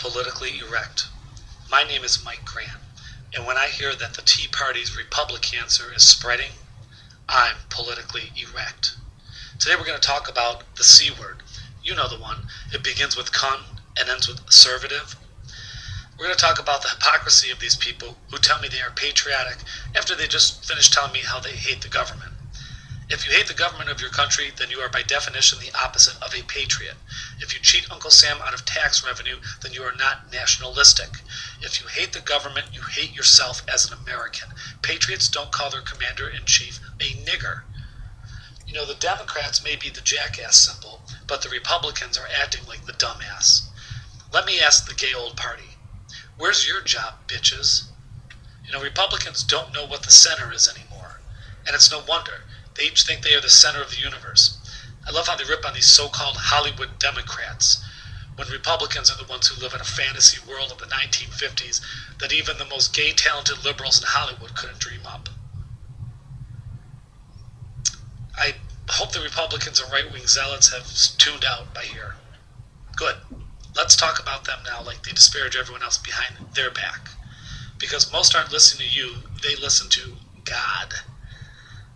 Politically Erect. My name is Mike Grant, and when I hear that the Tea Party's Republicancer is spreading, I'm politically erect. Today we're going to talk about the C word. You know the one. It begins with "con" and ends with "conservative." We're going to talk about the hypocrisy of these people who tell me they are patriotic after they just finished telling me how they hate the government. If you hate the government of your country, then you are by definition the opposite of a patriot. If you cheat Uncle Sam out of tax revenue, then you are not nationalistic. If you hate the government, you hate yourself as an American. Patriots don't call their commander-in-chief a nigger. You know, the Democrats may be the jackass symbol, but the Republicans are acting like the dumbass. Let me ask the gay old party, where's your job, bitches? You know, Republicans don't know what the center is anymore, and it's no wonder. They each think they are the center of the universe. I love how they rip on these so-called Hollywood Democrats, when Republicans are the ones who live in a fantasy world of the 1950s that even the most gay, talented liberals in Hollywood couldn't dream up. I hope the Republicans and right-wing zealots have tuned out by here. Good. Let's talk about them now like they disparage everyone else behind their back. Because most aren't listening to you, they listen to God.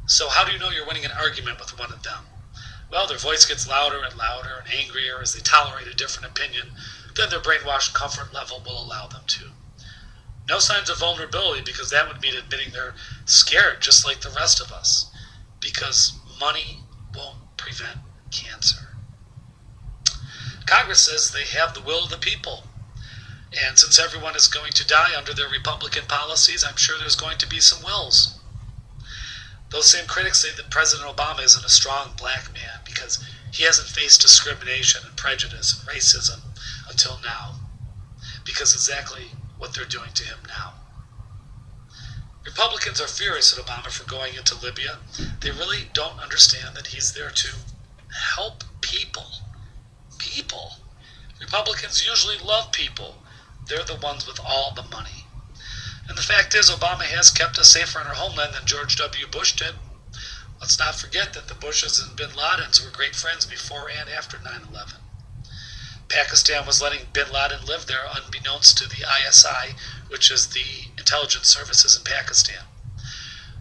So how do you know you're winning an argument with one of them? Well, their voice gets louder and louder and angrier as they tolerate a different opinion than their brainwashed comfort level will allow them to. No signs of vulnerability, because that would mean admitting they're scared just like the rest of us. Because money won't prevent cancer. Congress says they have the will of the people. And since everyone is going to die under their Republican policies, I'm sure there's going to be some wills. Those same critics say that President Obama isn't a strong black man because he hasn't faced discrimination and prejudice and racism until now. Because exactly what they're doing to him now. Republicans are furious at Obama for going into Libya. They really don't understand that he's there to help people. People. Republicans usually love people. They're the ones with all the money. And the fact is, Obama has kept us safer in our homeland than George W. Bush did. Let's not forget that the Bushes and bin Ladens were great friends before and after 9/11. Pakistan was letting bin Laden live there unbeknownst to the ISI, which is the intelligence services in Pakistan.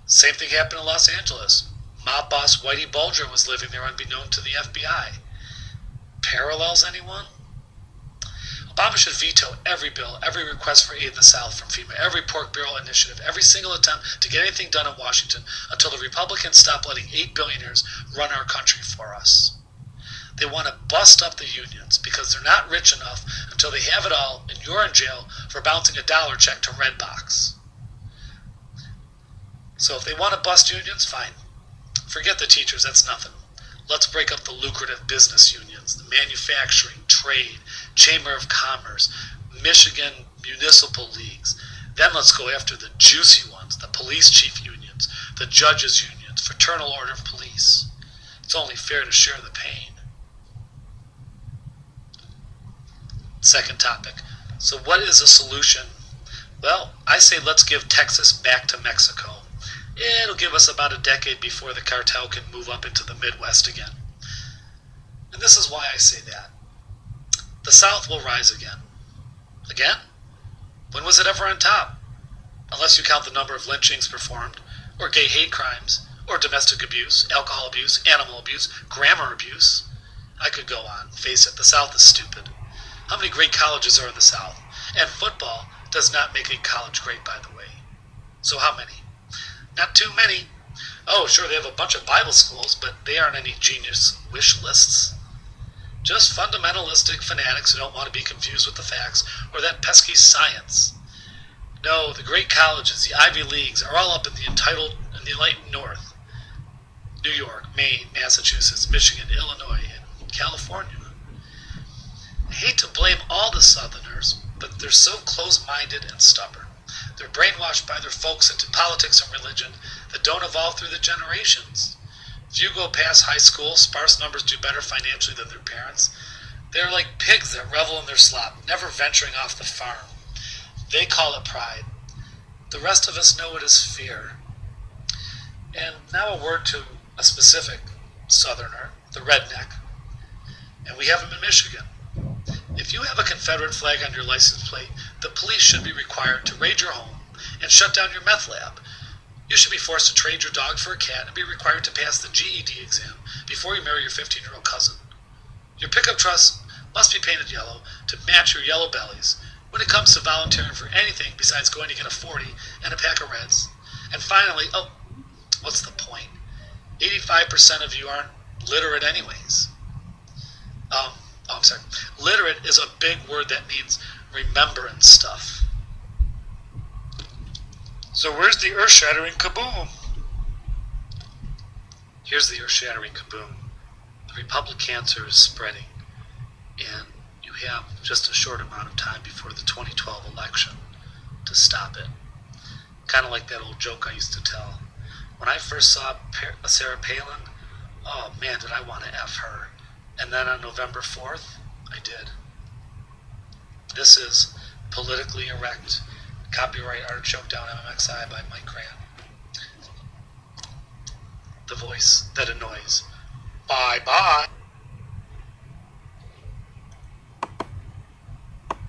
Same thing happened in Los Angeles. Mob boss Whitey Bulger was living there unbeknown to the FBI. Parallels, anyone? Obama should veto every bill, every request for aid in the South from FEMA, every pork barrel initiative, every single attempt to get anything done in Washington until the Republicans stop letting 8 billionaires run our country for us. They want to bust up the unions because they're not rich enough until they have it all, and you're in jail for bouncing a dollar check to Redbox. So if they want to bust unions, fine. Forget the teachers, that's nothing. Let's break up the lucrative business unions, the manufacturing, trade, Chamber of Commerce, Michigan municipal leagues. Then let's go after the juicy ones, the police chief unions, the judges unions, fraternal order of police. It's only fair to share the pain. Second topic. So what is a solution? Well, I say let's give Texas back to Mexico. It'll give us about a decade before the cartel can move up into the Midwest again. And this is why I say that. The South will rise again. Again? When was it ever on top? Unless you count the number of lynchings performed, or gay hate crimes, or domestic abuse, alcohol abuse, animal abuse, grammar abuse. I could go on. Face it, the South is stupid. How many great colleges are in the South? And football does not make a college great, by the way. So how many? Not too many. Oh, sure, they have a bunch of Bible schools, but they aren't any genius wish lists. Just fundamentalistic fanatics who don't want to be confused with the facts or that pesky science. No, the great colleges, the Ivy Leagues, are all up in the enlightened North. New York, Maine, Massachusetts, Michigan, Illinois, and California. I hate to blame all the Southerners, but they're so close-minded and stubborn. They're brainwashed by their folks into politics and religion that don't evolve through the generations. If you go past high school, sparse numbers do better financially than their parents. They're like pigs that revel in their slop, never venturing off the farm. They call it pride. The rest of us know it as fear. And now a word to a specific Southerner, the redneck. And we have him in Michigan. If you have a Confederate flag on your license plate, the police should be required to raid your home and shut down your meth lab. You should be forced to trade your dog for a cat and be required to pass the GED exam before you marry your 15-year-old cousin. Your pickup trucks must be painted yellow to match your yellow bellies when it comes to volunteering for anything besides going to get a 40 and a pack of Reds. And finally, what's the point? 85% of you aren't literate anyways. I'm sorry. Literate is a big word that means remembering stuff. So where's the earth-shattering kaboom? Here's the earth-shattering kaboom. The Republicancer is spreading, and you have just a short amount of time before the 2012 election to stop it. Kind of like that old joke I used to tell. When I first saw Sarah Palin, oh man, did I want to F her. And then on November 4th, I did. This is Politically Erect, copyright art joke down MMXI by Mike Grant. The voice that annoys. Bye-bye.